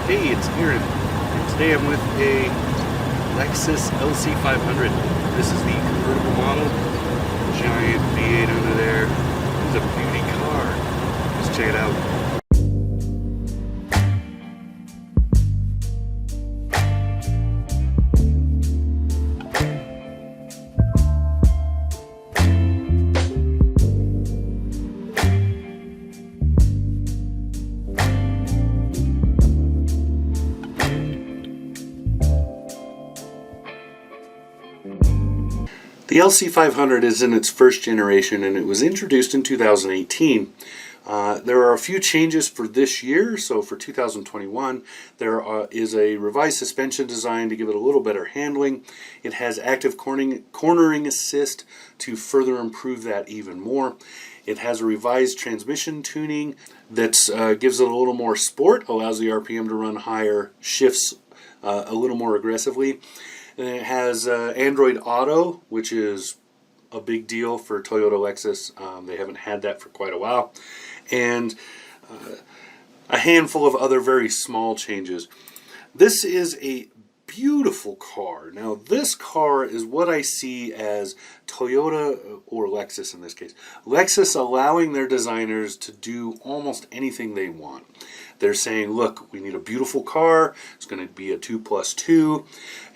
Hey, it's Aaron, and today I'm with a Lexus LC 500. This is the convertible model, giant V8 under there. It's a beauty car. Let's check it out. The LC500 is in its first generation and it was introduced in 2018. There are a few changes for this year, so for 2021 there is a revised suspension design to give it a little better handling. It has active cornering assist to further improve that even more. It has a revised transmission tuning that gives it a little more sport, allows the RPM to run higher, shifts a little more aggressively. And it has Android Auto, which is a big deal for Toyota Lexus. They haven't had that for quite a while. And a handful of other very small changes. This is a beautiful car. Now, this car is what I see as Toyota, or Lexus in this case, Lexus allowing their designers to do almost anything they want. They're saying, look, we need a beautiful car, it's going to be a 2+2,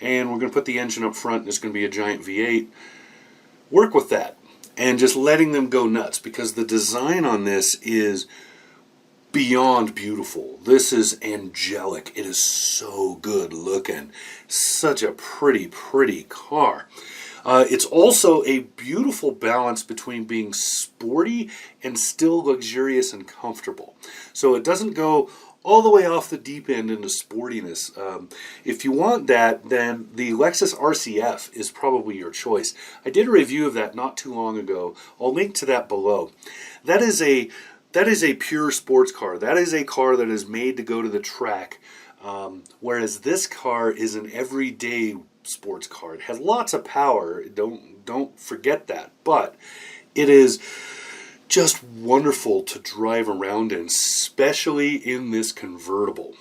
and we're going to put the engine up front, and it's going to be a giant V8. Work with that, and just letting them go nuts, because the design on this is beyond beautiful. This is angelic. It is so good looking. Such a pretty car. It's also a beautiful balance between being sporty and still luxurious and comfortable. So it doesn't go all the way off the deep end into sportiness. If you want that, then the Lexus RCF is probably your choice. I did a review of that not too long ago. I'll link to that below. That is a pure sports car. That is a car that is made to go to the track, whereas this car is an everyday sports car. It has lots of power. Don't forget that. But it is just wonderful to drive around in, especially in this convertible.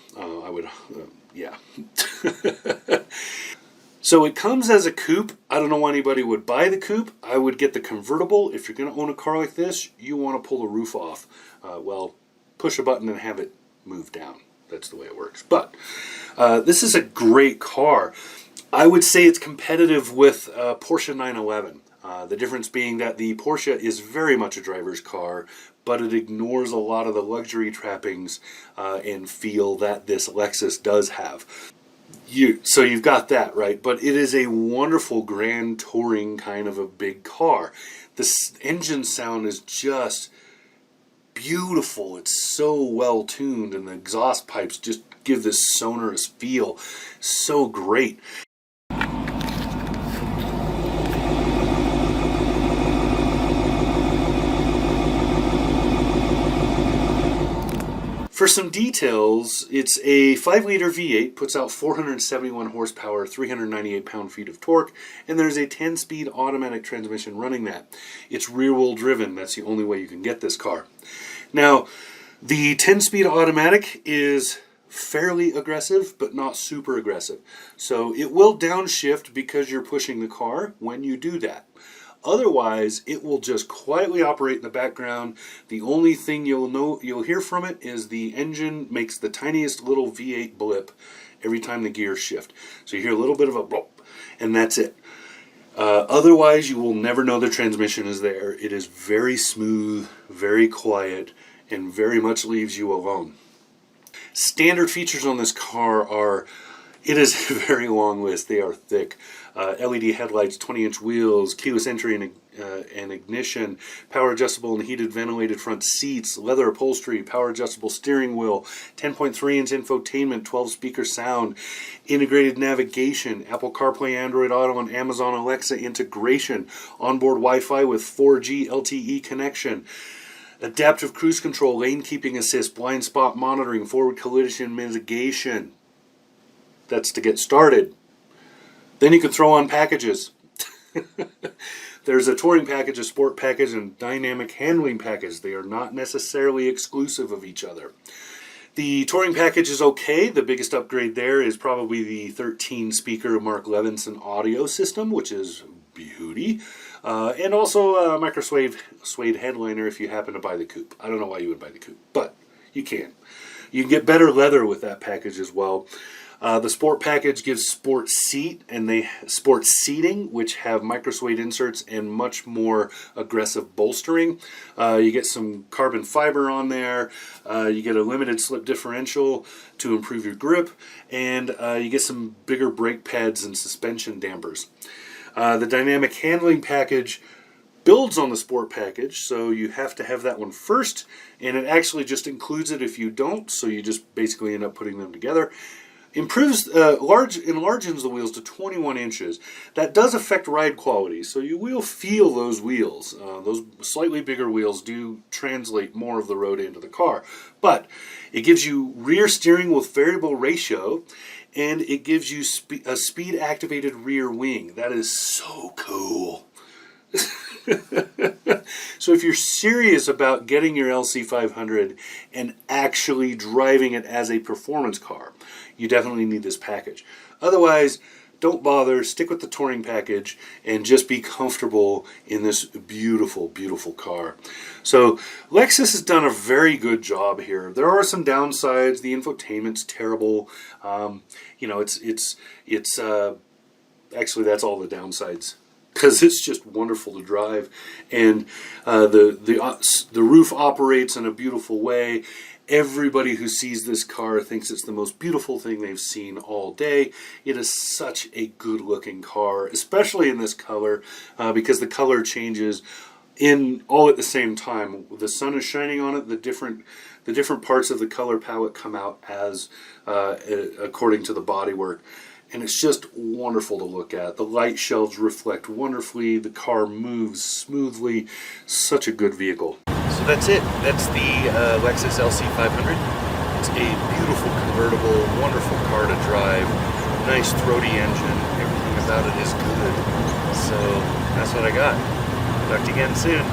Yeah. So it comes as a coupe. I don't know why anybody would buy the coupe. I would get the convertible. If you're going to own a car like this, you want to pull the roof off. Well, push a button and have it move down. That's the way it works. But this is a great car. I would say it's competitive with Porsche 911. The difference being that the Porsche is very much a driver's car, but it ignores a lot of the luxury trappings and feel that this Lexus does have. So you've got that, right? But it is a wonderful grand touring kind of a big car. This engine sound is just beautiful. It's so well tuned, and the exhaust pipes just give this sonorous feel. So great. For some details, it's a 5-liter V8, puts out 471 horsepower, 398 pound-feet of torque, and there's a 10-speed automatic transmission running that. It's rear-wheel driven. That's the only way you can get this car. Now, the 10-speed automatic is fairly aggressive, but not super aggressive. So it will downshift because you're pushing the car when you do that. Otherwise, it will just quietly operate in the background. The only thing you'll hear from it is the engine makes the tiniest little V8 blip every time the gears shift. So you hear a little bit of a blop, and that's it. Otherwise, you will never know the transmission is there. It is very smooth, very quiet, and very much leaves you alone. Standard features on this car are, it is a very long list. They are thick. LED headlights, 20-inch wheels, keyless entry and ignition, power adjustable and heated ventilated front seats, leather upholstery, power adjustable steering wheel, 10.3-inch infotainment, 12-speaker sound, integrated navigation, Apple CarPlay, Android Auto, and Amazon Alexa integration, onboard Wi-Fi with 4G LTE connection, adaptive cruise control, lane keeping assist, blind spot monitoring, forward collision mitigation. That's to get started. Then you can throw on packages. There's a touring package, a sport package, and dynamic handling package. They are not necessarily exclusive of each other. The touring package is okay. The biggest upgrade there is probably the 13-speaker Mark Levinson audio system, which is beauty. And also a micro suede headliner if you happen to buy the coupe. I don't know why you would buy the coupe, but you can. You can get better leather with that package as well. The sport package gives sport seating, which have micro suede inserts and much more aggressive bolstering. You get some carbon fiber on there. You get a limited slip differential to improve your grip, and you get some bigger brake pads and suspension dampers. The dynamic handling package builds on the sport package, so you have to have that one first, and it actually just includes it if you don't, so you just basically end up putting them together. Enlarges the wheels to 21 inches. That does affect ride quality, so you will feel those wheels. Those slightly bigger wheels do translate more of the road into the car. But it gives you rear steering with variable ratio, and it gives you a speed-activated rear wing. That is so cool. So if you're serious about getting your LC500 and actually driving it as a performance car, you definitely need this package. Otherwise, don't bother, stick with the touring package, and just be comfortable in this beautiful, beautiful car. So Lexus has done a very good job here. There are some downsides. The infotainment's terrible. Actually, that's all the downsides, because it's just wonderful to drive, and the roof operates in a beautiful way. Everybody who sees this car thinks it's the most beautiful thing they've seen all day. It is such a good looking car, especially in this color, because the color changes in all at the same time. The sun is shining on it. The different parts of the color palette come out as according to the bodywork. And it's just wonderful to look at. The light shelves reflect wonderfully. The car moves smoothly. Such a good vehicle. So that's it. That's the Lexus LC 500. It's a beautiful convertible, wonderful car to drive. Nice throaty engine. Everything about it is good. So that's what I got. Talk to you again soon.